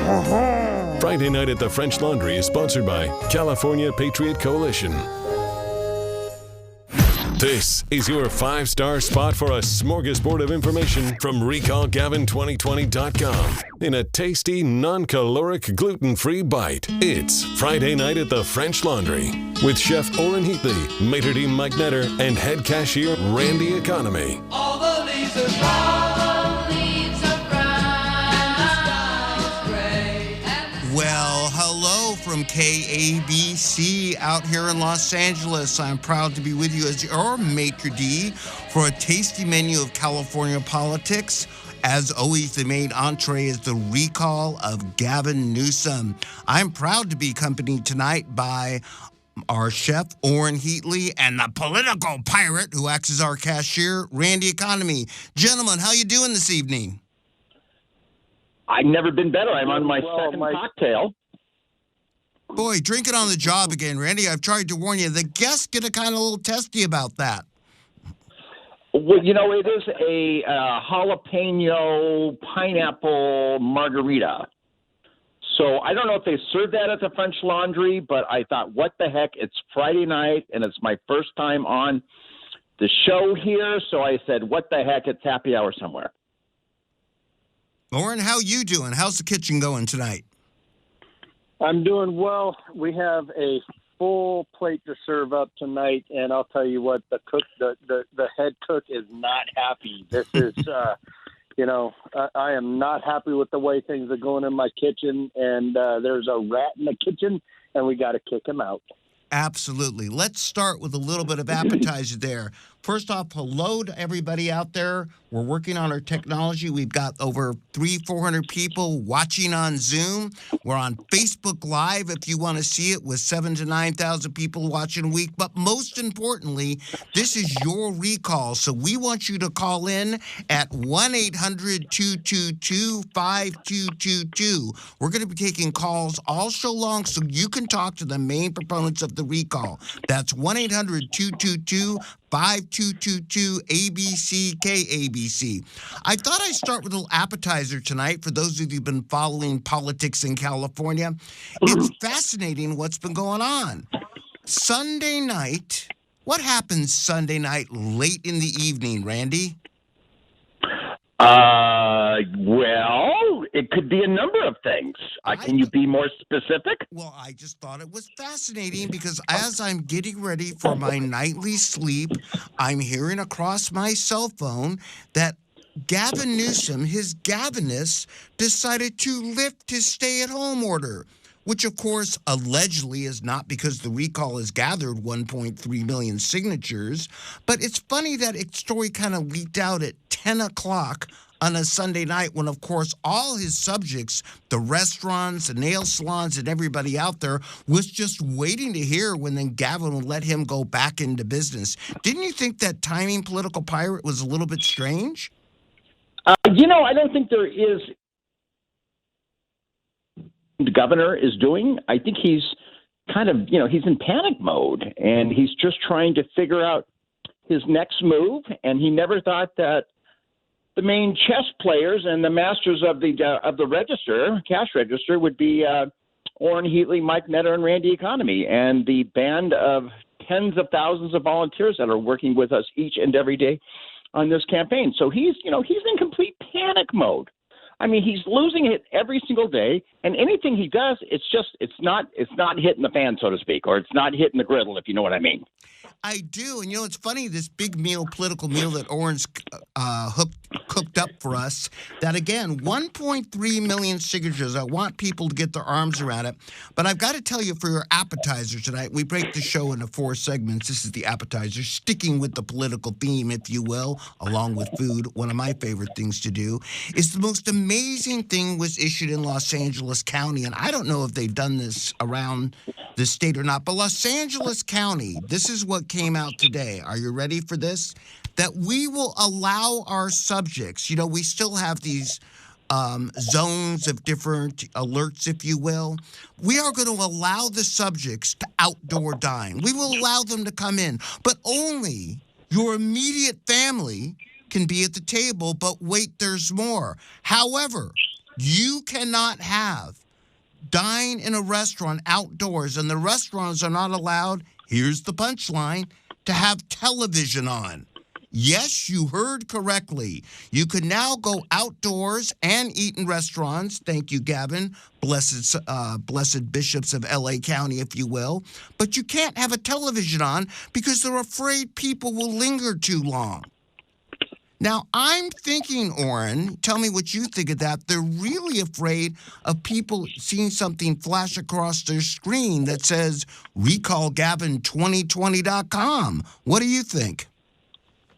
Friday Night at the French Laundry is sponsored by California Patriot Coalition. This is your 5-star spot for a smorgasbord of information from RecallGavin2020.com. In a tasty, non-caloric, gluten-free bite. It's Friday Night at the French Laundry with Chef Oren Heatley, maitre d' Mike Netter, and head cashier Randy Economy. All the leaves are brown. Well, hello from KABC out here in Los Angeles. I'm proud to be with you as your maitre d' for a tasty menu of California politics. As always, the main entree is the recall of Gavin Newsom. I'm proud to be accompanied tonight by our chef, Oren Heatley, and the political pirate who acts as our cashier, Randy Economy. Gentlemen, how you doing this evening? I've never been better. I'm on my second cocktail. Boy, drink it on the job again, Randy. I've tried to warn you. The guests get a kind of a little testy about that. Well, you know, it is a jalapeno pineapple margarita. So I don't know if they serve that at the French Laundry, but I thought, what the heck? It's Friday night, and it's my first time on the show here. So I said, what the heck? It's happy hour somewhere. Oren, how you doing? How's the kitchen going tonight? I'm doing well. We have a full plate to serve up tonight, and I'll tell you what, the cook, the head cook is not happy. This is, I am not happy with the way things are going in my kitchen, and there's a rat in the kitchen, and we got to kick him out. Absolutely. Let's start with a little bit of appetizer there. First off, hello to everybody out there. We're working on our technology. We've got over 400 people watching on Zoom. We're on Facebook Live if you want to see it with 7,000 to 9,000 people watching a week. But most importantly, this is your recall. So we want you to call in at 1-800-222-5222. We're going to be taking calls all show long so you can talk to the main proponents of the recall. That's 1-800-222-5222 ABC KABC. I thought I'd start with a little appetizer tonight for those of you who've been following politics in California. It's fascinating what's been going on. Sunday night, what happens Sunday night late in the evening, Randy? Well, it could be a number of things. Can you be more specific? Well, I just thought it was fascinating because as I'm getting ready for my nightly sleep, I'm hearing across my cell phone that Gavin Newsom, his Gavinus, decided to lift his stay-at-home order, which, of course, allegedly is not because the recall has gathered 1.3 million signatures. But it's funny that story kind of leaked out at 10 o'clock on a Sunday night when, of course, all his subjects, the restaurants, the nail salons, and everybody out there was just waiting to hear when then Gavin would let him go back into business. Didn't you think that timing, political pirate, was a little bit strange? I don't think there is. The governor is doing. I think he's kind of, he's in panic mode, and he's just trying to figure out his next move. And he never thought that the main chess players and the masters of the cash register, would be Oren Heatley, Mike Netter, and Randy Economy, and the band of tens of thousands of volunteers that are working with us each and every day on this campaign. So he's in complete panic mode. I mean, he's losing it every single day, and anything he does, it's not hitting the fan, so to speak, or it's not hitting the griddle, if you know what I mean. I do, and it's funny, this big meal, political meal that Oren's cooked up for us, that again, 1.3 million signatures. I want people to get their arms around it, but I've got to tell you, for your appetizer tonight, we break the show into 4 segments. This is the appetizer, sticking with the political theme, if you will, along with food. One of my favorite things to do is the most amazing thing was issued in Los Angeles County, and I don't know if they've done this around the state or not, but Los Angeles County, this is what came out today. Are you ready for this? That we will allow our subjects, we still have these zones of different alerts, if you will. We are going to allow the subjects to outdoor dine. We will allow them to come in, but only your immediate family can be at the table, but wait, there's more. However, You cannot dine in a restaurant outdoors, and the restaurants are not allowed, here's the punchline, to have television on. Yes, you heard correctly. You can now go outdoors and eat in restaurants. Thank you, Gavin. Blessed bishops of L.A. County, if you will. But you can't have a television on because they're afraid people will linger too long. Now, I'm thinking, Orrin, tell me what you think of that. They're really afraid of people seeing something flash across their screen that says recallgavin2020.com. What do you think?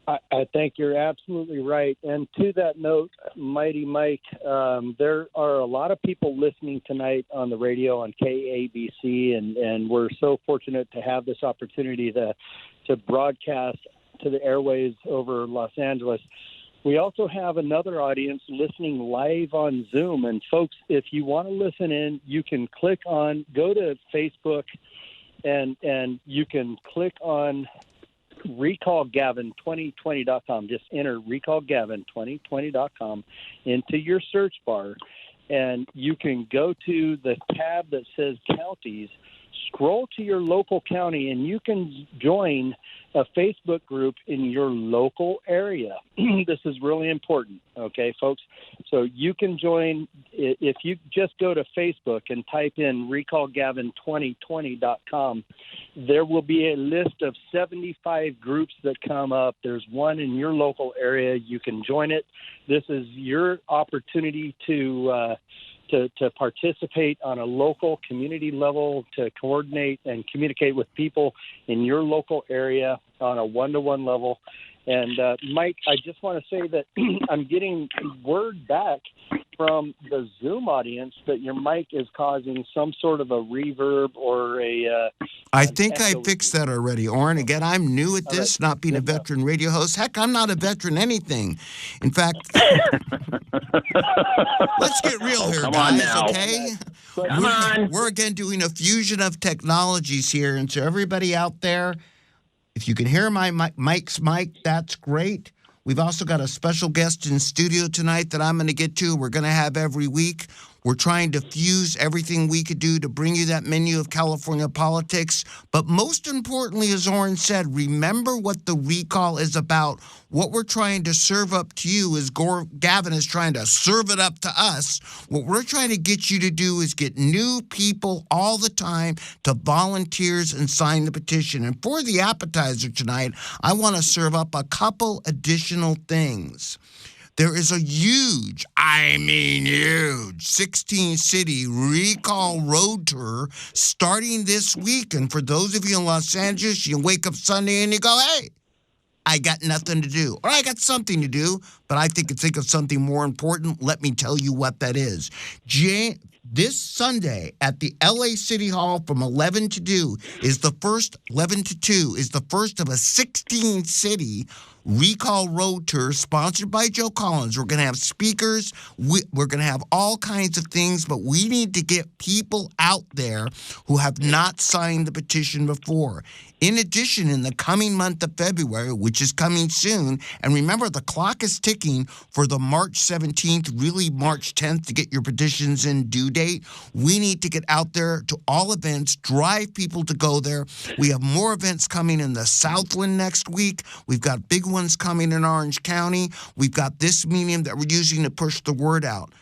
I think you're absolutely right. And to that note, Mighty Mike, there are a lot of people listening tonight on the radio on KABC, and we're so fortunate to have this opportunity to broadcast to the airways over Los Angeles. We also have another audience listening live on Zoom. And folks, if you want to listen in, you can go to Facebook and you can click on recallgavin2020.com. Just enter recallgavin2020.com into your search bar, and you can go to the tab that says counties, scroll to your local county, and you can join a Facebook group in your local area. This is really important, okay, folks? So you can join, if you just go to Facebook and type in recallgavin2020.com, there will be a list of 75 groups that come up. There's one in your local area. You can join it. This is your opportunity to participate on a local community level, to coordinate and communicate with people in your local area on a one-to-one level. And Mike, I just want to say that I'm getting word back from the Zoom audience that your mic is causing some sort of a reverb or I think I fixed that already, Orrin. Again, I'm new at this, not being a veteran radio host. Heck, I'm not a veteran anything. In fact, let's get real here, guys, okay? Come on. We're again doing a fusion of technologies here, and so everybody out there, if you can hear my Mike's mic, that's great. We've also got a special guest in studio tonight that I'm going to get to. We're going to have every week. We're trying to fuse everything we could do to bring you that menu of California politics. But most importantly, as Orrin said, remember what the recall is about. What we're trying to serve up to you is Gavin is trying to serve it up to us. What we're trying to get you to do is get new people all the time to volunteers and sign the petition. And for the appetizer tonight, I want to serve up a couple additional things. There is a huge, 16-city recall road tour starting this week. And for those of you in Los Angeles, you wake up Sunday and you go, hey, I got nothing to do. Or I got something to do, but I think of something more important. Let me tell you what that is. This Sunday at the LA City Hall from 11 to 2 is the first of a 16-city recall road tour sponsored by Joe Collins. We're going to have speakers. We're going to have all kinds of things, but we need to get people out there who have not signed the petition before. In addition, in the coming month of February, which is coming soon, and remember, the clock is ticking for the March 17th, really March 10th, to get your petitions in due date. We need to get out there to all events, drive people to go there. We have more events coming in the Southland next week. We've got big ones coming in Orange County. We've got this medium that we're using to push the word out.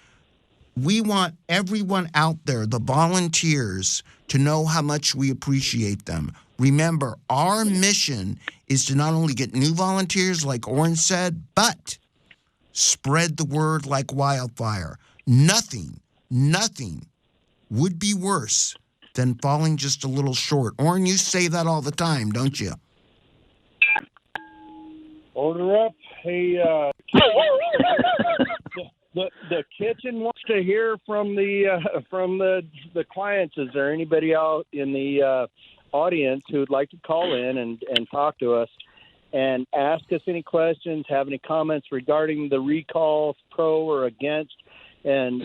We want everyone out there, the volunteers, to know how much we appreciate them. Remember, our mission is to not only get new volunteers, like Orrin said, but spread the word like wildfire. Nothing would be worse than falling just a little short. Orrin, you say that all the time, don't you? Order up. Hey, the kitchen wants to hear from the clients. Is there anybody out in the audience who would like to call in and talk to us and ask us any questions, have any comments regarding the recall, pro or against, and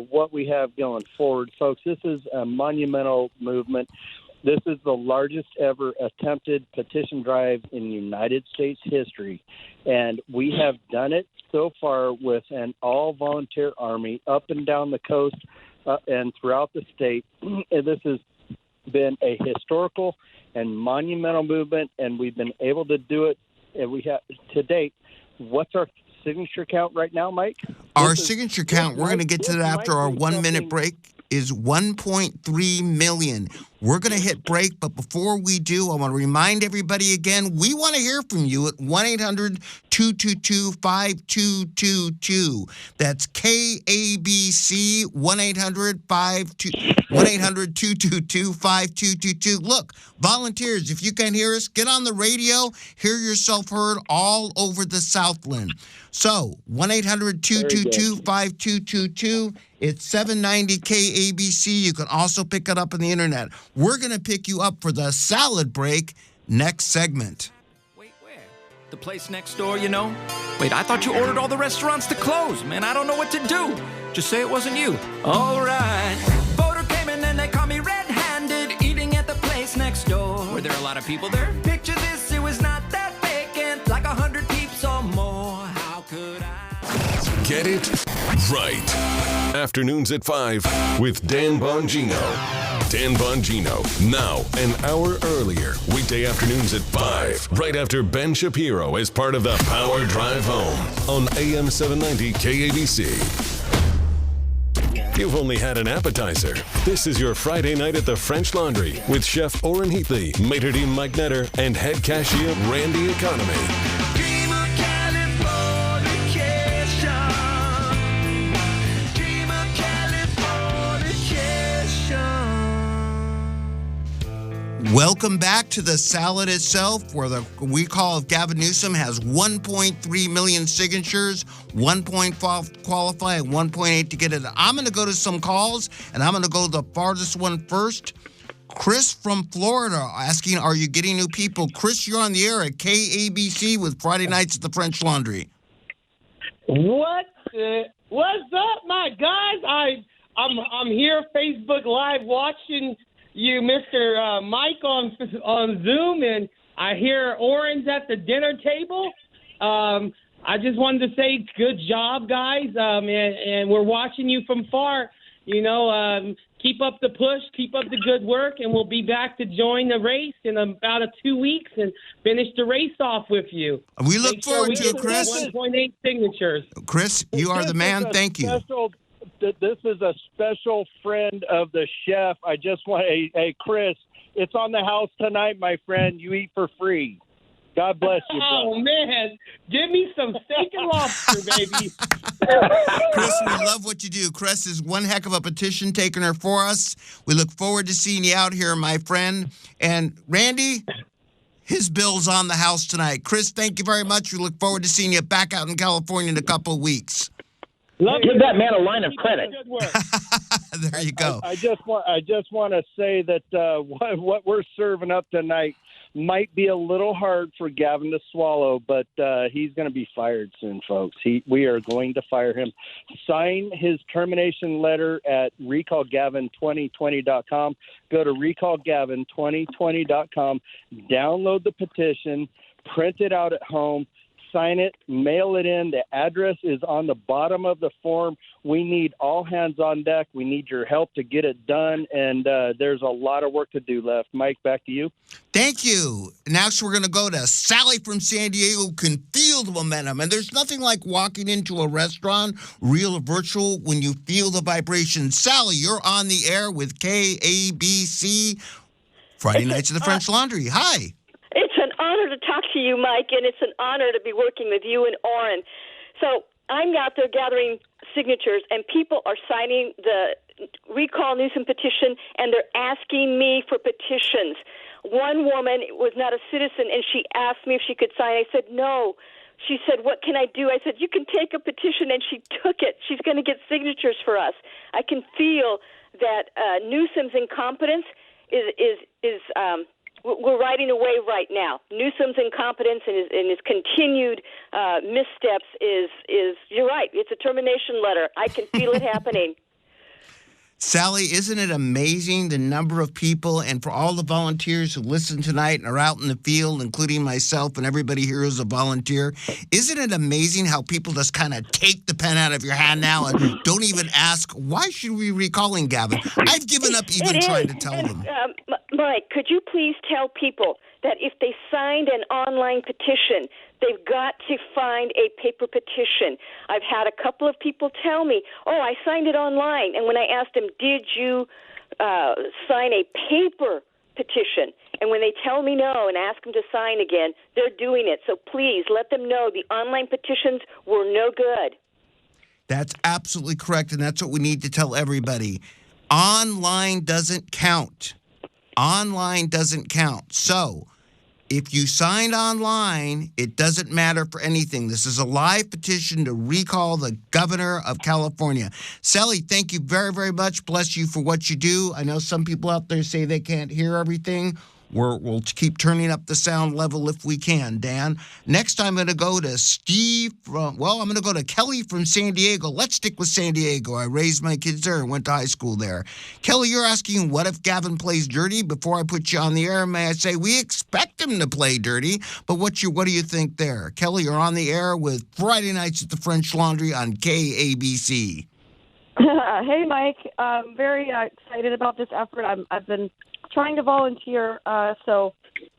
what we have going forward, folks? This is a monumental movement. This is the largest ever attempted petition drive in United States history, and we have done it so far with an all-volunteer army up and down the coast and throughout the state. And this has been a historical and monumental movement, and we've been able to do it. And we have to date. What's our signature count right now, Mike? Our signature count, we're going to get to that after our 1 minute break, is 1.3 million. We're going to hit break, but before we do, I want to remind everybody again, we want to hear from you at 1-800-222-5222. That's KABC, 1-800-222-5222. Look, volunteers, if you can't hear us, get on the radio, hear yourself heard all over the Southland. So, 1-800-222-5222. It's 790 KABC. You can also pick it up on the internet. We're going to pick you up for the salad break next segment. Wait, where? The place next door, you know? Wait, I thought you ordered all the restaurants to close. Man, I don't know what to do. Just say it wasn't you. All right. Voter came in and they caught me red-handed eating at the place next door. Were there a lot of people there? Picture this, it was not that vacant, like 100 peeps or more. How could I? Get it right. Afternoons at 5 with Dan Bongino. Dan Bongino, now an hour earlier. Weekday afternoons at 5. Right after Ben Shapiro as part of the Power Drive Home on AM 790 KABC. You've only had an appetizer. This is your Friday night at the French Laundry with Chef Orrin Heatley, maitre d' Mike Netter, and head cashier Randy Economy. Dream of Californication. Dream of Californication. Welcome back to the salad itself, where the recall of Gavin Newsom has 1.3 million signatures, 1.5 qualify, and 1.8 to get it. I'm going to go to some calls, and I'm going to go to the farthest one first. Chris from Florida asking, are you getting new people? Chris, you're on the air at KABC with Friday Nights at the French Laundry. What's up, my guys? I'm here, Facebook Live, watching you, Mr. Mike, on Zoom, and I hear Orrin's at the dinner table. I just wanted to say good job, guys, and we're watching you from far. You know, keep up the push, keep up the good work, and we'll be back to join the race in about 2 weeks and finish the race off with you. We look forward to it, Chris. 1.8 signatures. Chris, you are the man. Thank you. This is a special friend of the chef. I just want, hey, Chris, it's on the house tonight, my friend. You eat for free. God bless you, brother. Oh, man. Give me some steak and lobster, baby. Chris, we love what you do. Chris is one heck of a petition taker for us. We look forward to seeing you out here, my friend. And Randy, his bill's on the house tonight. Chris, thank you very much. We look forward to seeing you back out in California in a couple of weeks. Give that man a line of credit. Good work. There you go. I just want to say that what we're serving up tonight might be a little hard for Gavin to swallow, but he's going to be fired soon, folks. We are going to fire him. Sign his termination letter at recallgavin2020.com. Go to recallgavin2020.com, download the petition, print it out at home, sign it, mail it in. The address is on the bottom of the form. We need all hands on deck. We need your help to get it done, and there's a lot of work to do left. Mike, back to you. Thank you. Next, we're going to go to Sally from San Diego, who can feel the momentum. And there's nothing like walking into a restaurant, real or virtual, when you feel the vibration. Sally, you're on the air with KABC, Friday Nights at the French Laundry. Hi. It's an honor to talk to you, Mike, and it's an honor to be working with you and Orrin. So I'm out there gathering signatures, and people are signing the Recall Newsom petition, and they're asking me for petitions. One woman was not a citizen, and she asked me if she could sign. I said, no. She said, what can I do? I said, you can take a petition, and she took it. She's going to get signatures for us. I can feel that Newsom's incompetence is we're riding a wave right now. Newsom's incompetence and his continued missteps is you're right. It's a termination letter. I can feel it happening. Sally, isn't it amazing the number of people and for all the volunteers who listen tonight and are out in the field, including myself and everybody here who's a volunteer? Isn't it amazing how people just kind of take the pen out of your hand now and don't even ask, why should we be recalling Gavin? I've given up even trying to tell them. Mike, could you please tell people that if they signed an online petition, they've got to find a paper petition. I've had a couple of people tell me, I signed it online. And when I asked them, did you sign a paper petition? And when they tell me no and ask them to sign again, they're doing it. So please let them know the online petitions were no good. That's absolutely correct, and that's what we need to tell everybody. Online doesn't count. Online doesn't count. So if you signed online, it doesn't matter for anything. This is a live petition to recall the governor of California. Sally, thank you very, very much. Bless you for what you do. I know some people out there say they can't hear everything. We'll keep turning up the sound level if we can, Dan. Next, I'm going to go to I'm going to go to Kelly from San Diego. Let's stick with San Diego. I raised my kids there and went to high school there. Kelly, you're asking, what if Gavin plays dirty? Before I put you on the air, may I say, we expect him to play dirty, but what do you think there? Kelly, you're on the air with Friday Nights at the French Laundry on KABC. Hey, Mike. I'm very excited about this effort. I've been trying to volunteer, so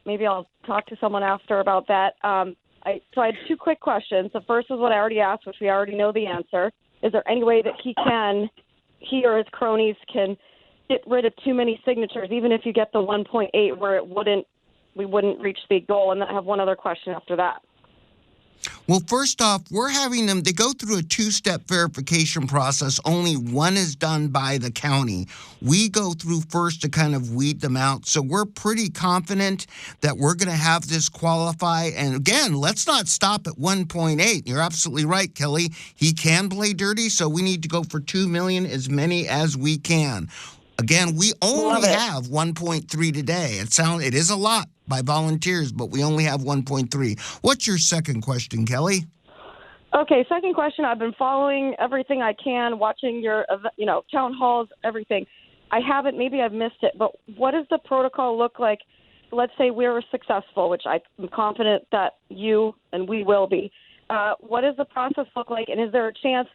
maybe I'll talk to someone after about that. So I had two quick questions. The first is what I already asked, which we already know the answer. Is there any way that he or his cronies can get rid of too many signatures, even if you get the 1.8 where we wouldn't reach the goal? And then I have one other question after that. Well, first off, we're having them, they go through a two-step verification process. Only one is done by the county. We go through first to kind of weed them out. So we're pretty confident that we're going to have this qualify. And again, let's not stop at 1.8. You're absolutely right, Kelly. He can play dirty, so we need to go for 2 million, as many as we can. Again, we only have 1.3 today. It is a lot by volunteers, but we only have 1.3. What's your second question, Kelly? Okay, second question. I've been following everything I can, watching your, town halls, everything. Maybe I've missed it, but what does the protocol look like? Let's say we were successful, which I'm confident that you and we will be. What does the process look like, and is there a chance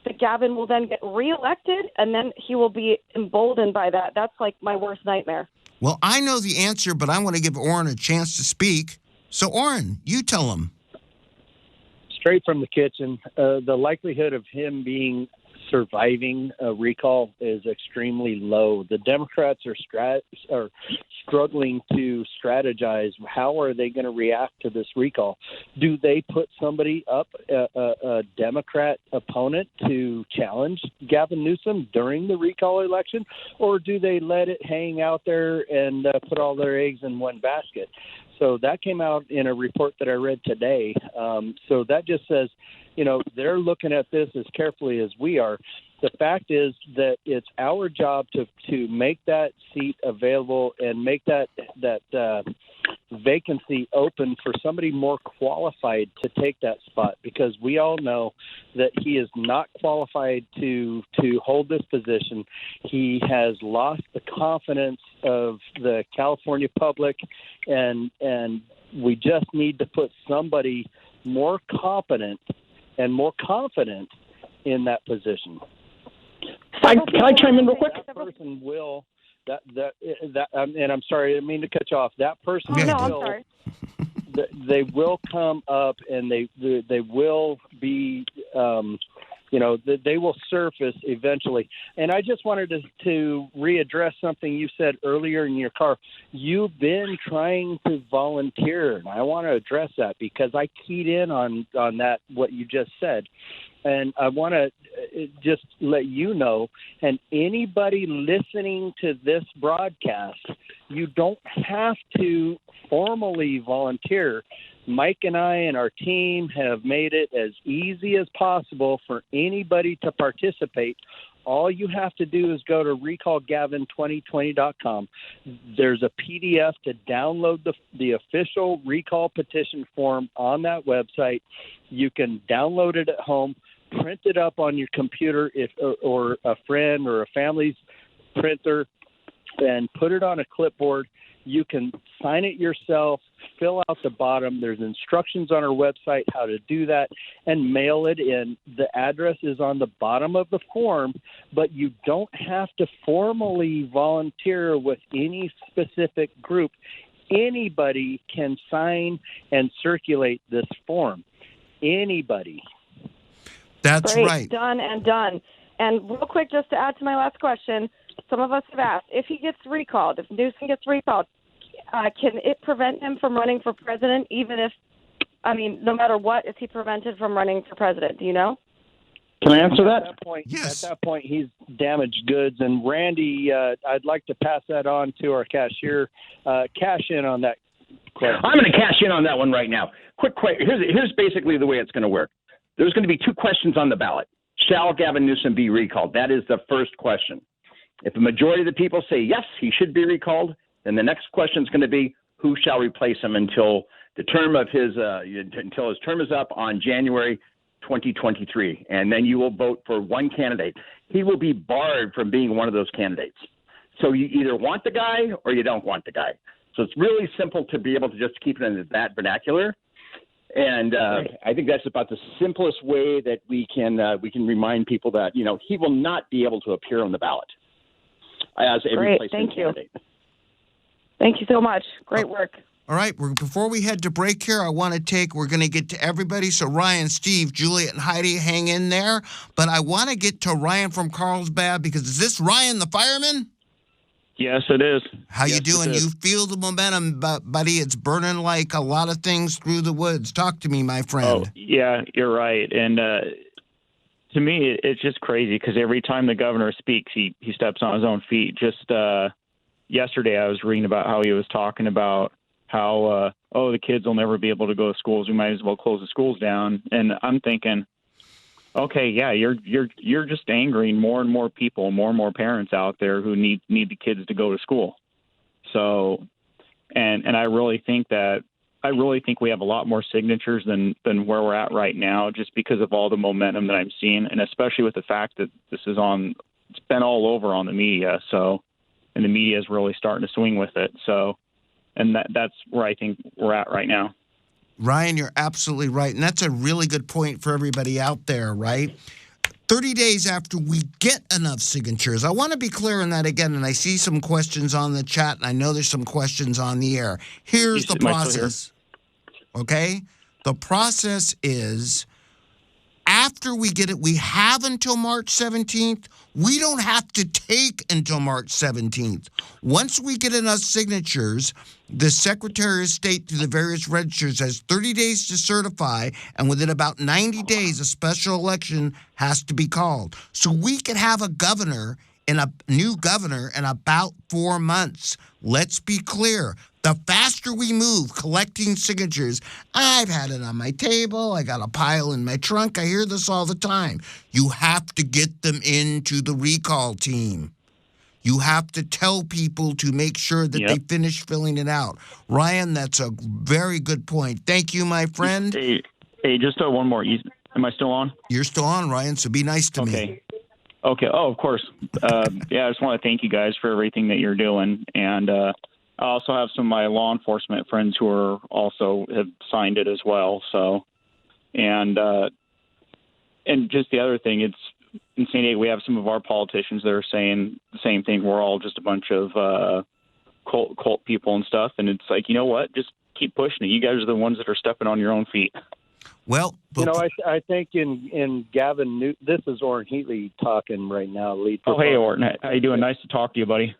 that Gavin will then get reelected and then he will be emboldened by that? That's like my worst nightmare. Well, I know the answer, but I want to give Orrin a chance to speak. So, Orrin, you tell him. Straight from the kitchen, the likelihood of him surviving a recall is extremely low. The Democrats are struggling to strategize. How are they going to react to this recall? Do they put somebody up, a Democrat opponent, to challenge Gavin Newsom during the recall election, or do they let it hang out there and put all their eggs in one basket? So that came out in a report that I read today. So that just says, they're looking at this as carefully as we are. The fact is that it's our job to make that seat available and make that vacancy open for somebody more qualified to take that spot, because we all know that he is not qualified to hold this position. He has lost the confidence of the California public, and we just need to put somebody more competent and more confident in that position. Can I chime in real quick? That person will. And I'm sorry, I didn't mean to cut you off. That person I'm sorry. They will come up, and they will be, they will surface eventually. And I just wanted to readdress something you said earlier in your car. You've been trying to volunteer, and I want to address that because I keyed in on that, what you just said. And I want to just let you know, and anybody listening to this broadcast, you don't have to formally volunteer. Mike and I and our team have made it as easy as possible for anybody to participate. All you have to do is go to recallgavin2020.com. There's a PDF to download the official recall petition form on that website. You can download it at home, print it up on your computer or a friend or a family's printer and put it on a clipboard. You can sign it yourself, fill out the bottom. There's instructions on our website how to do that, and mail it in. The address is on the bottom of the form, but you don't have to formally volunteer with any specific group. Anybody can sign and circulate this form. Anybody. That's Great. right. Done and done. And real quick, just to add to my last question, some of us have asked, if he gets recalled, if Newsom gets recalled, can it prevent him from running for president, even if, no matter what, is he prevented from running for president? Do you know? Can I answer that? Yes. At that point, he's damaged goods. And Randy, I'd like to pass that on to our cashier. Cash in on that question. I'm going to cash in on that one right now. Quick, here's basically the way it's going to work. There's going to be two questions on the ballot. Shall Gavin Newsom be recalled? That is the first question. If the majority of the people say yes, he should be recalled, then the next question is going to be who shall replace him until the term of until his term is up on January 2023, and then you will vote for one candidate. He will be barred from being one of those candidates. So you either want the guy or you don't want the guy. So it's really simple to be able to just keep it in that vernacular. And I think that's about the simplest way that we can remind people that, he will not be able to appear on the ballot as a replacement candidate. Thank you so much. Great work. All right, before we head to break here, we're going to get to everybody. So Ryan, Steve, Juliet, and Heidi, hang in there. But I want to get to Ryan from Carlsbad, because is this Ryan the fireman? Yes, it is. How you doing? You feel the momentum, buddy? It's burning like a lot of things through the woods. Talk to me, my friend. Oh, yeah, you're right. And to me, it's just crazy because every time the governor speaks, he steps on his own feet. Just yesterday, I was reading about how he was talking about how, the kids will never be able to go to schools. We might as well close the schools down. And I'm thinking, okay, yeah, you're just angering more and more people, more and more parents out there who need the kids to go to school. So, and I really think we have a lot more signatures than where we're at right now, just because of all the momentum that I'm seeing, and especially with the fact that it's been all over on the media. So, and the media is really starting to swing with it. So, and that's where I think we're at right now. Ryan, you're absolutely right. And that's a really good point for everybody out there, right? 30 days after we get enough signatures. I want to be clear on that again, and I see some questions on the chat, and I know there's some questions on the air. Here's the process, okay? The process is, after we get it, we have until March 17th. We don't have to take until March 17th. Once we get enough signatures, the Secretary of State through the various registers has 30 days to certify, and within about 90 days, a special election has to be called. So we could have a new governor in about 4 months. Let's be clear. The faster we move collecting signatures, I've had it on my table, I got a pile in my trunk, I hear this all the time. You have to get them into the recall team. You have to tell people to make sure that they finish filling it out. Ryan, that's a very good point. Thank you, my friend. Hey, just one more. Am I still on? You're still on, Ryan, so be nice to me. Okay. Oh, of course. I just want to thank you guys for everything that you're doing. And I also have some of my law enforcement friends who are also have signed it as well. So, and just the other thing, it's in San Diego, we have some of our politicians that are saying the same thing. We're all just a bunch of cult people and stuff. And it's like, you know what? Just keep pushing it. You guys are the ones that are stepping on your own feet. Well, I think in Gavin this is Orrin Heatley talking right now, lead. Oh, hey, Orrin. How you doing? Nice to talk to you, buddy.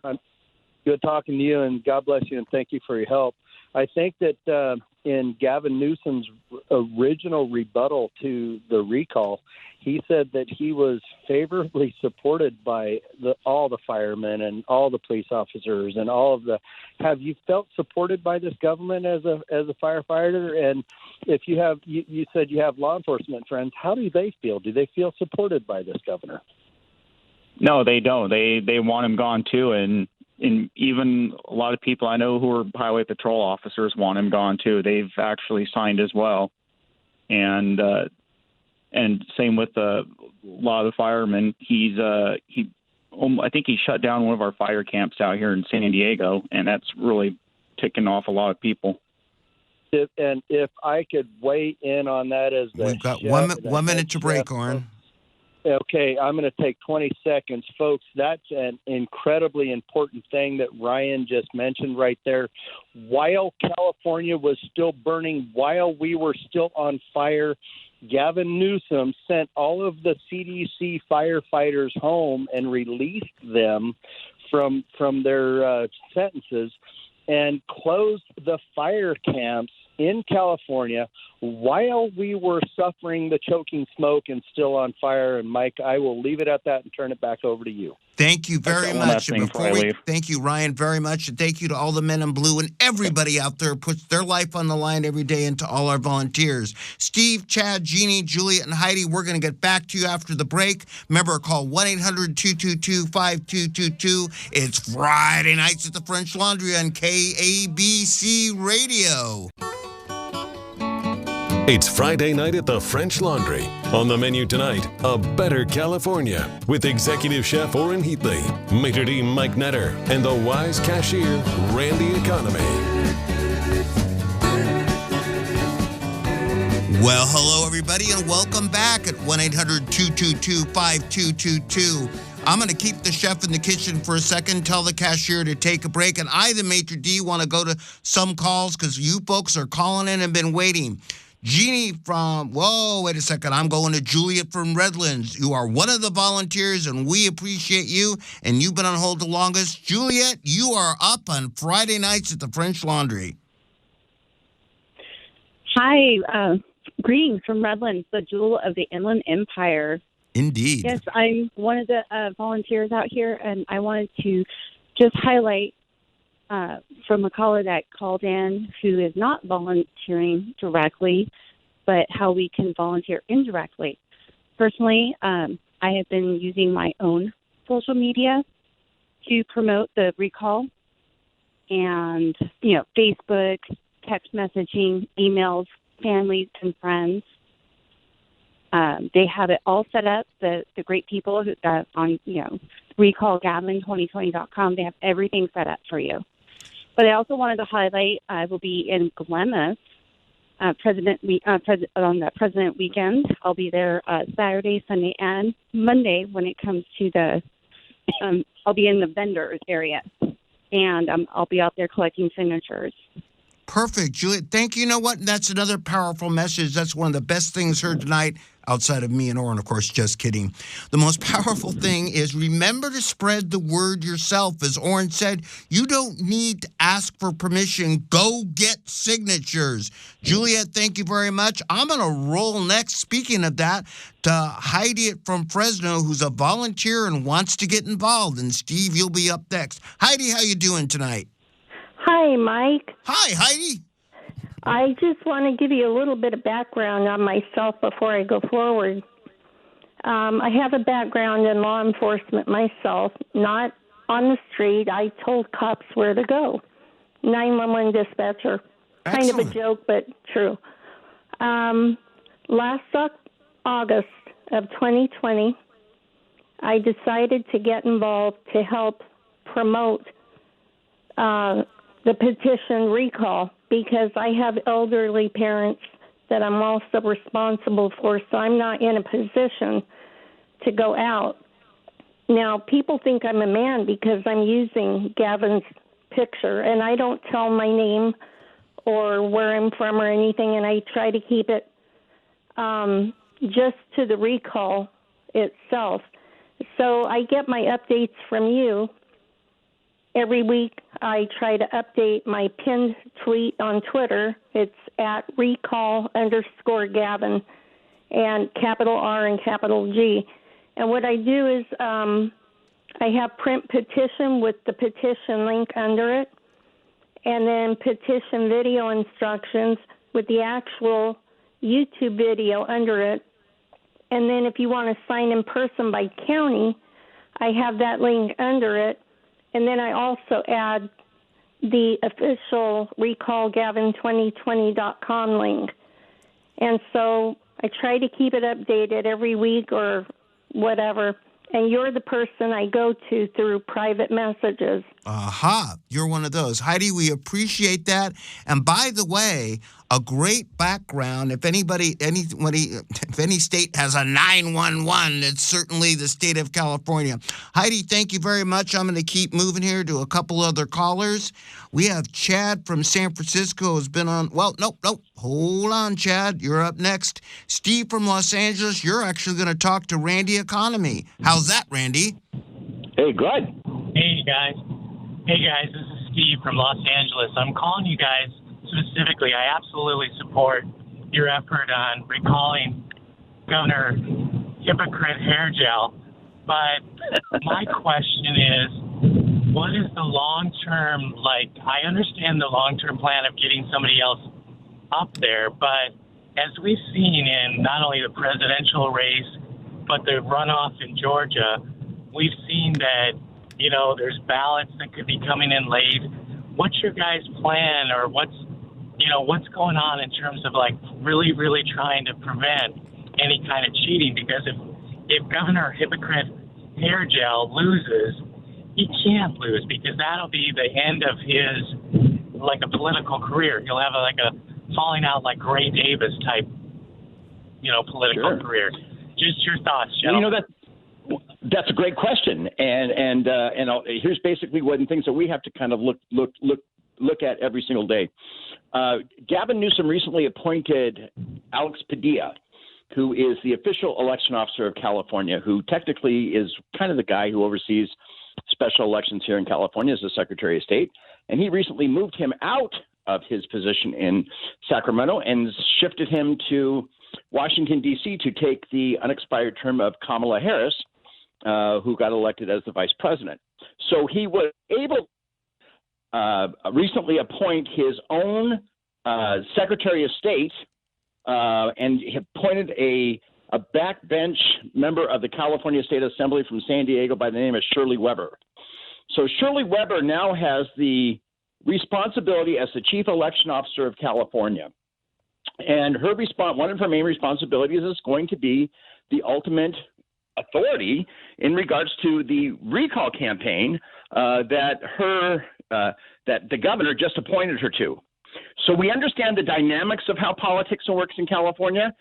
Good talking to you, and God bless you, and thank you for your help. I think that in Gavin Newsom's original rebuttal to the recall, he said that he was favorably supported by all the firemen and all the police officers and all of the. Have you felt supported by this government as a firefighter? And if you have, you said you have law enforcement friends. How do they feel? Do they feel supported by this governor? No, they don't. They want him gone too, and even a lot of people I know who are highway patrol officers want him gone too. They've actually signed as well, and and same with a lot of the firemen. I think he shut down one of our fire camps out here in San Diego, and that's really ticking off a lot of people. If I could weigh in on that as the We've got chef, one minute to break, Oren. Okay, I'm going to take 20 seconds. Folks, that's an incredibly important thing that Ryan just mentioned right there. While California was still burning, while we were still on fire, Gavin Newsom sent all of the CDC firefighters home and released them from their sentences and closed the fire camps in California while we were suffering the choking smoke and still on fire. And Mike, I will leave it at that and turn it back over to you. Thank you very much. And thank you, Ryan, very much. And thank you to all the men in blue and everybody out there who puts their life on the line every day, and to all our volunteers. Steve, Chad, Jeannie, Juliet, and Heidi, we're going to get back to you after the break. Remember, call 1-800-222-5222. It's Friday nights at the French Laundry on KABC Radio. It's Friday night at the French Laundry. On the menu tonight, a better California with executive chef Orrin Heatley, maitre d' Mike Netter, and the wise cashier Randy Economy. Well, hello, everybody, and welcome back at 1-800-222-5222. I'm going to keep the chef in the kitchen for a second, tell the cashier to take a break, and I, the maitre d', want to go to some calls because you folks are calling in and been waiting. Jeannie from, wait a second, I'm going to Juliet from Redlands. You are one of the volunteers, and we appreciate you, and you've been on hold the longest. Juliet, you are up on Friday nights at the French Laundry. Hi, greetings from Redlands, the jewel of the Inland Empire. Indeed. Yes, I'm one of the volunteers out here, and I wanted to just highlight from a caller that called in who is not volunteering directly, but how we can volunteer indirectly. Personally, I have been using my own social media to promote the recall, and, Facebook, text messaging, emails, families, and friends. They have it all set up. The great people on, recallgavin2020.com, they have everything set up for you. But I also wanted to highlight I will be in Glamis on the President Weekend. I'll be there Saturday, Sunday, and Monday when it comes to the I'll be in the vendors area, and I'll be out there collecting signatures. Perfect, Juliet. Thank you. You know what? That's another powerful message. That's one of the best things heard tonight, outside of me and Orrin, of course, just kidding. The most powerful thing is remember to spread the word yourself. As Orrin said, you don't need to ask for permission. Go get signatures. Juliet, thank you very much. I'm going to roll next, speaking of that, to Heidi from Fresno, who's a volunteer and wants to get involved. And Steve, you'll be up next. Heidi, how you doing tonight? Hi, Mike. Hi, Heidi. I just want to give you a little bit of background on myself before I go forward. I have a background in law enforcement myself, not on the street. I told cops where to go. 911 dispatcher. Kind of a joke, but true. Last August of 2020, I decided to get involved to help promote the petition recall, because I have elderly parents that I'm also responsible for, so I'm not in a position to go out. Now, people think I'm a man because I'm using Gavin's picture, and I don't tell my name or where I'm from or anything, and I try to keep it just to the recall itself. So I get my updates from you. Every week, I try to update my pinned tweet on Twitter. It's at recall_Gavin, and capital R and capital G. And what I do is I have print petition with the petition link under it, and then petition video instructions with the actual YouTube video under it. And then if you want to sign in person by county, I have that link under it. And then I also add the official recallgavin2020.com link. And so I try to keep it updated every week or whatever. And you're the person I go to through private messages. Aha, you're one of those. Heidi, we appreciate that. And by the way, a great background. If any state has a 911, it's certainly the state of California. Heidi, thank you very much. I'm going to keep moving here to a couple other callers. We have Chad from San Francisco who's been on. Well, nope. Hold on, Chad. You're up next. Steve from Los Angeles, you're actually going to talk to Randy Economy. How's that, Randy? Hey, good. Hey, guys. This is Steve from Los Angeles. I'm calling you guys specifically. I absolutely support your effort on recalling Governor Hypocrite Hair Gel. But my question is, what is the long-term, I understand the long-term plan of getting somebody else up there, but as we've seen in not only the presidential race, but the runoff in Georgia, we've seen that, there's ballots that could be coming in late. What's your guys' plan, or what's going on in terms of really, really trying to prevent any kind of cheating? Because if Governor Hypocrite Hair Gel loses, he can't lose, because that'll be the end of his a political career. He'll have a falling out like Gray Davis type, political career. Just your thoughts, gentlemen. That's a great question, and here's basically one things that we have to kind of look at every single day. Gavin Newsom recently appointed Alex Padilla, who is the official election officer of California, who technically is kind of the guy who oversees special elections here in California as the Secretary of State. And he recently moved him out of his position in Sacramento and shifted him to Washington, D.C. to take the unexpired term of Kamala Harris, who got elected as the vice president. So he was able to recently appoint his own Secretary of State and he appointed a backbench member of the California State Assembly from San Diego by the name of Shirley Weber. So Shirley Weber now has the responsibility as the chief election officer of California. And one of her main responsibilities is going to be the ultimate authority in regards to the recall campaign that the governor just appointed her to. So we understand the dynamics of how politics works in California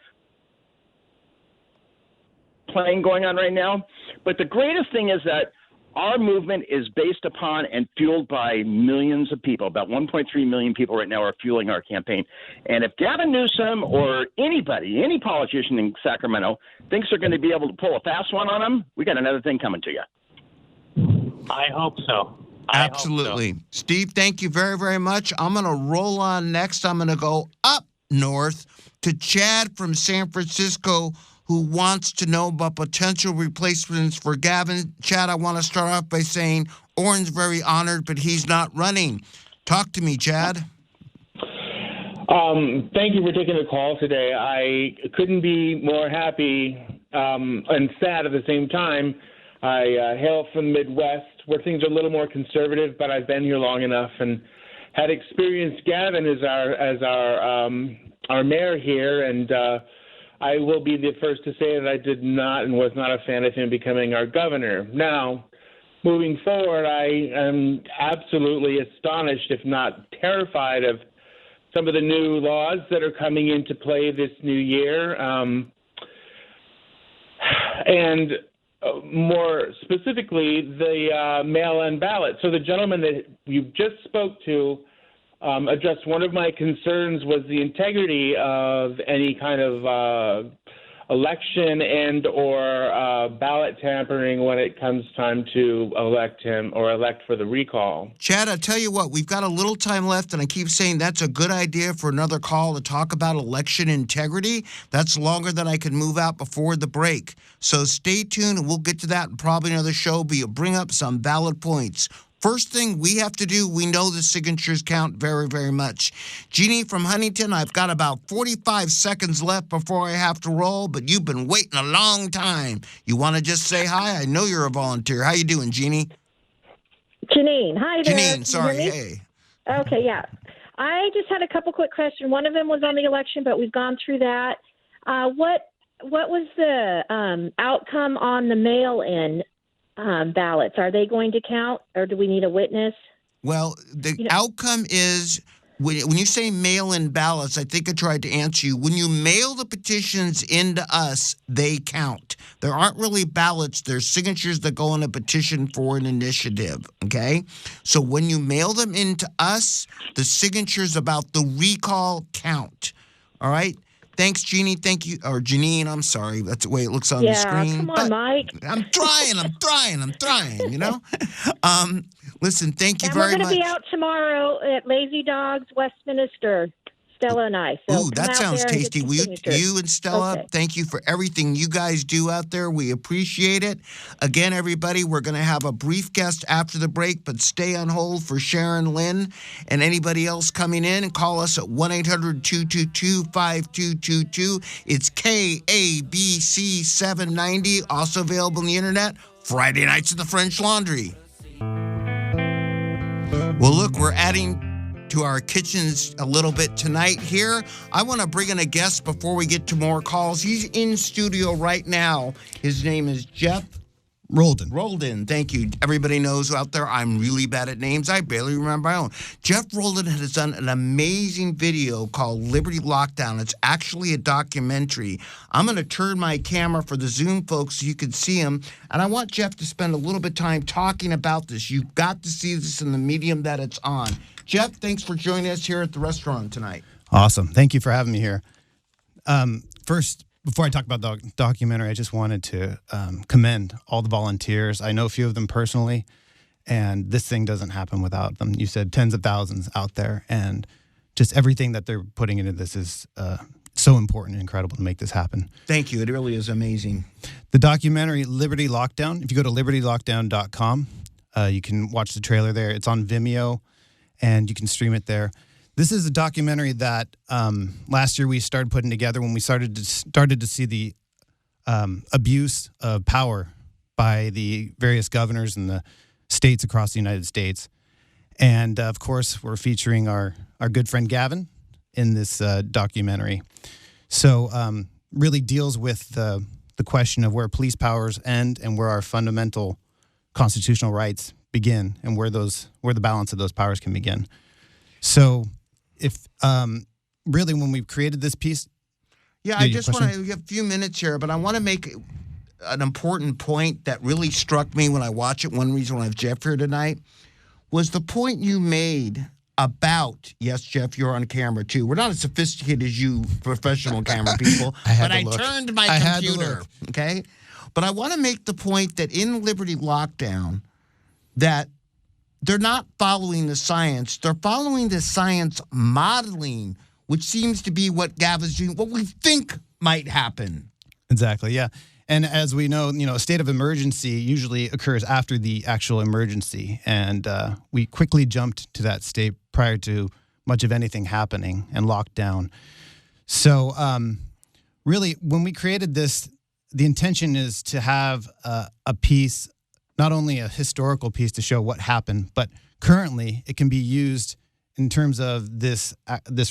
going on right now. But the greatest thing is that our movement is based upon and fueled by millions of people. About 1.3 million people right now are fueling our campaign. And if Gavin Newsom or anybody, any politician in Sacramento thinks they're going to be able to pull a fast one on them, we got another thing coming to you. I hope so. Absolutely. Steve, thank you very, very much. I'm going to roll on next. I'm going to go up north to Chad from San Francisco, who wants to know about potential replacements for Gavin. Chad, I want to start off by saying Orrin's very honored, but he's not running. Talk to me, Chad. Thank you for taking the call today. I couldn't be more happy and sad at the same time. I hail from the Midwest, where things are a little more conservative, but I've been here long enough and had experienced Gavin as our mayor here, and I will be the first to say that I did not and was not a fan of him becoming our governor. Now, moving forward, I am absolutely astonished, if not terrified, of some of the new laws that are coming into play this new year. And more specifically, the mail-in ballot. So the gentleman that you just spoke to addressed one of my concerns was the integrity of any kind of election and or ballot tampering when it comes time to elect him or elect for the recall. Chad, I tell you what, we've got a little time left, and I keep saying that's a good idea for another call to talk about election integrity. That's longer than I can move out before the break. So stay tuned, and we'll get to that in probably another show, but you'll bring up some valid points. First thing we have to do, we know the signatures count very, very much. Jeannie from Huntington, I've got about 45 seconds left before I have to roll, but you've been waiting a long time. You want to just say hi? I know you're a volunteer. How you doing, Jeannie? Janine. Hi there. Janine, sorry. Hey. Okay, yeah. I just had a couple quick questions. One of them was on the election, but we've gone through that. What was the outcome on the mail-in ballots? Are they going to count, or do we need a witness? Well, the outcome is when you say mail-in ballots, I think I tried to answer you. When you mail the petitions into us, they count. There aren't really ballots. There's signatures that go on a petition for an initiative, okay? So when you mail them into us, the signatures about the recall count, all right? Thanks, Jeannie. Thank you. Or Janine, I'm sorry. That's the way it looks on the screen. Yeah, come on, Mike. I'm trying, you know? Listen, thank you very much. We're going to be out tomorrow at Lazy Dogs, Westminster, Stella and I. So ooh, that sounds tasty. You and Stella, okay. Thank you for everything you guys do out there. We appreciate it. Again, everybody, we're going to have a brief guest after the break, but stay on hold for Sharon Lynn and anybody else coming in, and call us at 1-800-222-5222. It's KABC 790, also available on the internet, Friday nights at the French Laundry. Well, look, we're adding to our kitchens a little bit tonight here. I want to bring in a guest before we get to more calls. He's in studio right now. His name is Jeff Roldan. Thank you. Everybody knows out there I'm really bad at names. I barely remember my own. Jeff Roldan has done an amazing video called Liberty Lockdown. It's actually a documentary. I'm going to turn my camera for the Zoom folks so you can see him. And I want Jeff to spend a little bit of time talking about this. You've got to see this in the medium that it's on. Jeff, thanks for joining us here at the restaurant tonight. Awesome. Thank you for having me here. First, before I talk about the documentary, I just wanted to commend all the volunteers. I know a few of them personally, and this thing doesn't happen without them. You said tens of thousands out there, and just everything that they're putting into this is so important and incredible to make this happen. Thank you. It really is amazing. The documentary, Liberty Lockdown, if you go to libertylockdown.com, you can watch the trailer there. It's on Vimeo, and you can stream it there. This is a documentary that last year we started putting together when we started to see the abuse of power by the various governors in the states across the United States. And, of course, we're featuring our good friend Gavin in this documentary. So really deals with the question of where police powers end and where our fundamental constitutional rights begin, and where the balance of those powers can begin. So if really when we created this piece. Yeah, I just want to have a few minutes here, but I want to make an important point that really struck me when I watch it. One reason why I have Jeff here tonight was the point you made about, yes, Jeff, you're on camera too. We're not as sophisticated as you professional camera people, but I turned my computer, okay? But I want to make the point that in Liberty Lockdown, that they're not following the science. They're following the science modeling, which seems to be what Gavin's doing, what we think might happen. Exactly, yeah. And as we know, a state of emergency usually occurs after the actual emergency. And we quickly jumped to that state prior to much of anything happening and locked down. So really, when we created this, the intention is to have a piece, not only a historical piece to show what happened, but currently it can be used in terms of this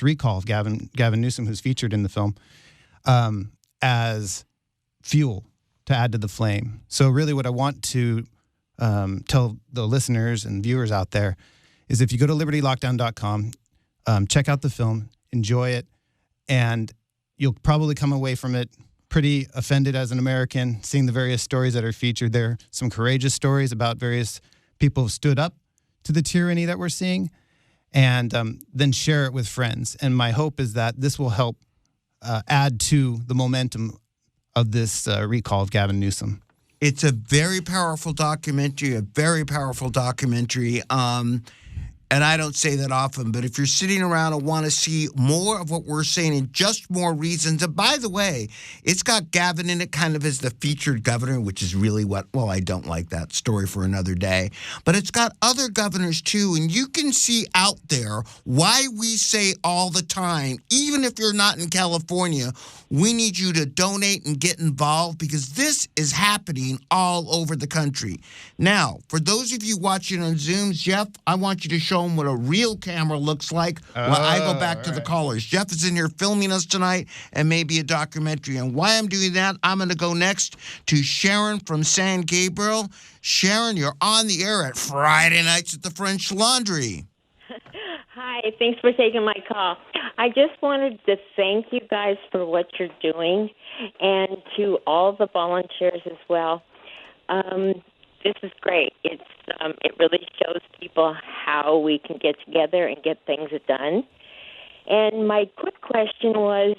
recall of Gavin Newsom, who's featured in the film, as fuel to add to the flame. So really what I want to tell the listeners and viewers out there is if you go to libertylockdown.com, check out the film, enjoy it, and you'll probably come away from it pretty offended as an American, seeing the various stories that are featured there. Some courageous stories about various people who stood up to the tyranny that we're seeing, and then share it with friends. And my hope is that this will help add to the momentum of this recall of Gavin Newsom. It's a very powerful documentary, and I don't say that often, but if you're sitting around and want to see more of what we're saying and just more reasons, and by the way, it's got Gavin in it kind of as the featured governor, which is really I don't like that story for another day, but it's got other governors too, and you can see out there why we say all the time, even if you're not in California, we need you to donate and get involved because this is happening all over the country. Now, for those of you watching on Zoom, Jeff, I want you to show home what a real camera looks like while I go back to the callers. Jeff is in here filming us tonight and maybe a documentary. And why I'm doing that, I'm going to go next to Sharon from San Gabriel. Sharon, you're on the air at Friday Nights at the French Laundry. Hi, thanks for taking my call. I just wanted to thank you guys for what you're doing and to all the volunteers as well. This is great. It really shows people how we can get together and get things done. And my quick question was,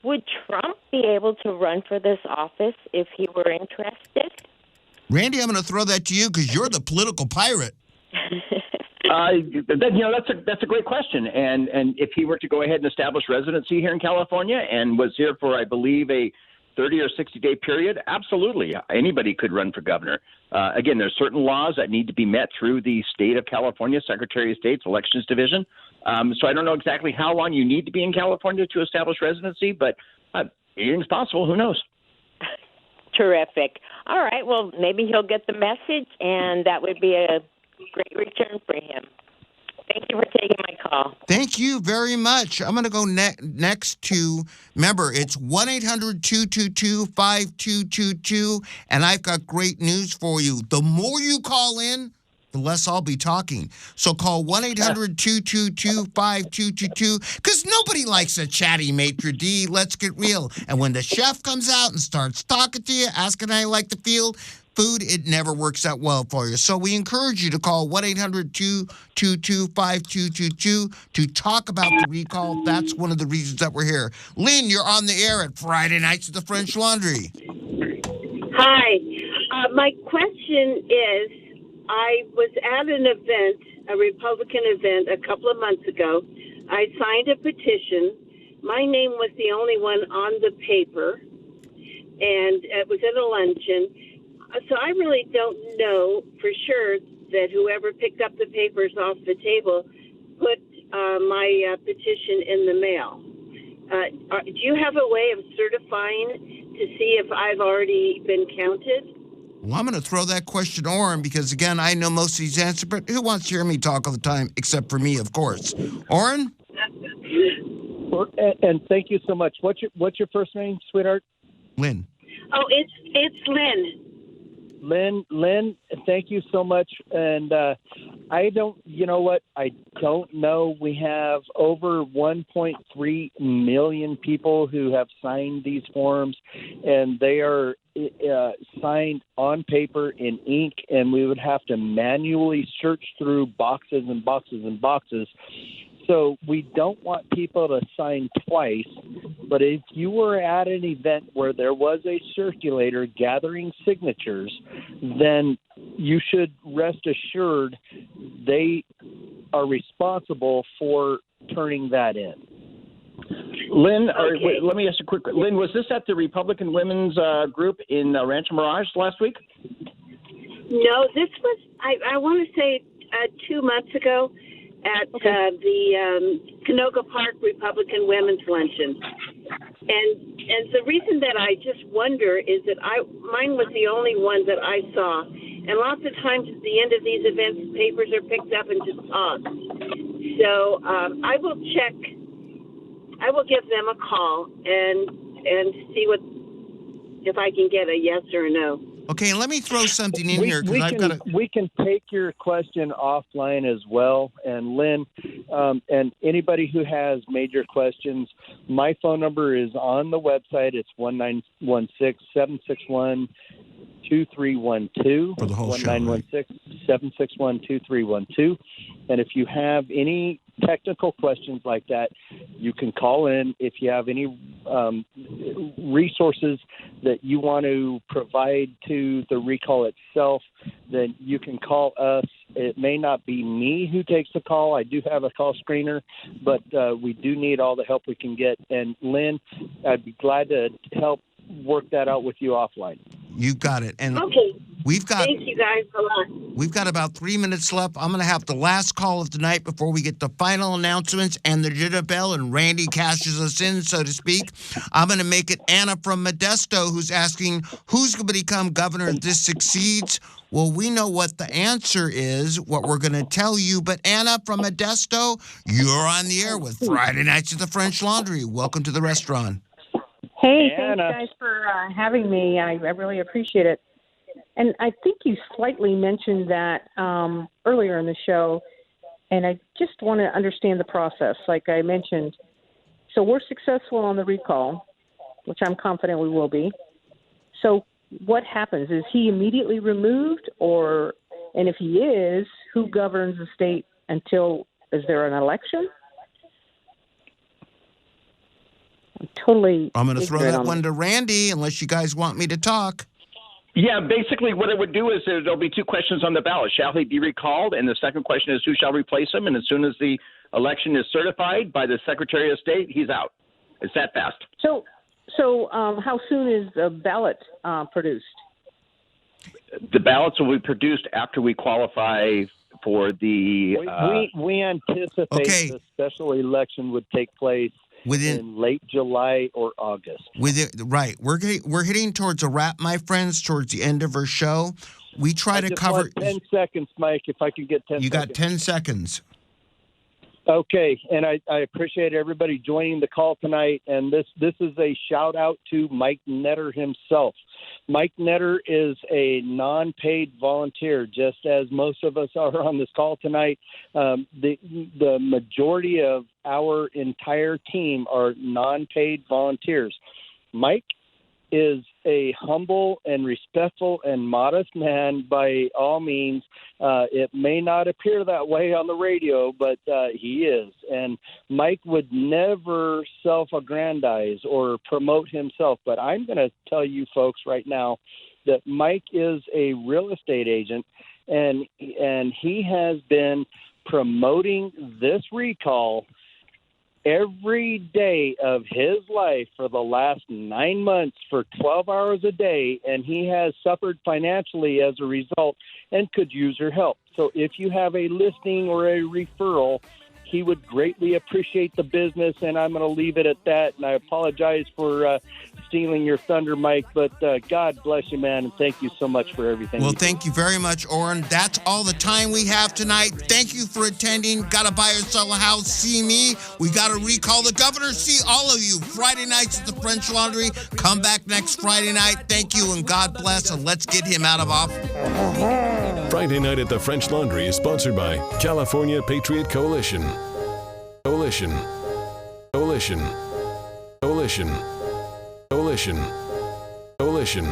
would Trump be able to run for this office if he were interested? Randy, I'm going to throw that to you because you're the political pirate. That's a great question. And if he were to go ahead and establish residency here in California and was here for, I believe, a 30 or 60-day period, absolutely. Anybody could run for governor. Again, there's certain laws that need to be met through the state of California, Secretary of State's Elections Division. So I don't know exactly how long you need to be in California to establish residency, but anything's possible. Who knows? Terrific. All right. Well, maybe he'll get the message, and that would be a great return for him. Thank you for taking my call. Thank you very much. I'm going to go next to, remember, it's 1-800-222-5222, and I've got great news for you. The more you call in, the less I'll be talking. So call 1-800-222-5222, because nobody likes a chatty maitre d'. Let's get real. And when the chef comes out and starts talking to you, asking how you like the food, it never works out well for you. So we encourage you to call 1-800-222-5222 to talk about the recall. That's one of the reasons that we're here. Lynn, you're on the air at Friday Nights at the French Laundry. Hi. My question is, I was at an event, a Republican event, a couple of months ago. I signed a petition. My name was the only one on the paper, and it was at a luncheon. So I really don't know for sure that whoever picked up the papers off the table put my petition in the mail. Do you have a way of certifying to see if I've already been counted? Well, I'm going to throw that question to Orrin because, again, I know most of these answers, but who wants to hear me talk all the time except for me, of course? Orrin? And thank you so much. What's your first name, sweetheart? Lynn. Oh, it's Lynn. Lynn, thank you so much. And I don't know. We have over 1.3 million people who have signed these forms, and they are signed on paper in ink, and we would have to manually search through boxes and boxes and boxes. So we don't want people to sign twice, but if you were at an event where there was a circulator gathering signatures, then you should rest assured they are responsible for turning that in. Lynn, let me ask you quick. Lynn, was this at the Republican Women's Group in Rancho Mirage last week? No, this was, I want to say 2 months ago at the Canoga Park Republican Women's Luncheon. And the reason that I just wonder is that mine was the only one that I saw. And lots of times at the end of these events, papers are picked up and just tossed. So I will check. I will give them a call and see if I can get a yes or a no. Okay, and let me throw something in here because I've got to. We can take your question offline as well, and Lynn, and anybody who has major questions, my phone number is on the website. It's 1-916-761-2312. For the whole show. 1-916-761-2312. And if you have any technical questions like that, you can call in. If you have any resources that you want to provide to the recall itself, then you can call us. It may not be me who takes the call. I do have a call screener, but we do need all the help we can get. And Lynn, I'd be glad to help work that out with you offline. You got it. And Thank you guys a lot. We've got about 3 minutes left. I'm going to have the last call of the night before we get the final announcements and the dinner bell, and Randy cashes us in, so to speak. I'm going to make it Anna from Modesto, who's asking who's going to become governor if this succeeds. Well, we know what the answer is, what we're going to tell you. But Anna from Modesto, you're on the air with Friday Nights at the French Laundry. Welcome to the restaurant. Hey, Anna. thanks guys for having me. I really appreciate it. And I think you slightly mentioned that earlier in the show, and I just want to understand the process, like I mentioned. So we're successful on the recall, which I'm confident we will be. So what happens? Is he immediately removed, and if he is, who governs the state until, is there an election? I'm going to throw that one to Randy, unless you guys want me to talk. Yeah, basically what it would do is there'll be two questions on the ballot. Shall he be recalled? And the second question is who shall replace him? And as soon as the election is certified by the Secretary of State, he's out. It's that fast. So how soon is the ballot produced? The ballots will be produced after we qualify for the... We anticipate the special election would take place in late July or August. Right. We're hitting towards a wrap, my friends, towards the end of our show. We try to cover... 10 seconds, Mike, if I could get 10 seconds. You got 10 seconds. Okay, and I appreciate everybody joining the call tonight, and this is a shout-out to Mike Netter himself. Mike Netter is a non-paid volunteer, just as most of us are on this call tonight. The majority of our entire team are non-paid volunteers. Mike is a humble and respectful and modest man by all means. It may not appear that way on the radio, but he is. And Mike would never self-aggrandize or promote himself. But I'm going to tell you folks right now that Mike is a real estate agent, and he has been promoting this recall every day of his life for the last 9 months for 12 hours a day, and he has suffered financially as a result and could use your help. So if you have a listing or a referral, he would greatly appreciate the business, and I'm going to leave it at that. And I apologize for stealing your thunder, Mike, but God bless you, man, and thank you so much for everything. Well, thank you very much, Orrin. That's all the time we have tonight. Thank you for attending. Got to buy or sell a house? See me. We got to recall the governor. See all of you Friday nights at the French Laundry. Come back next Friday night. Thank you, and God bless, and let's get him out of office. Friday Night at the French Laundry is sponsored by California Patriot Coalition. Coalition. Coalition. Coalition. Coalition. Coalition.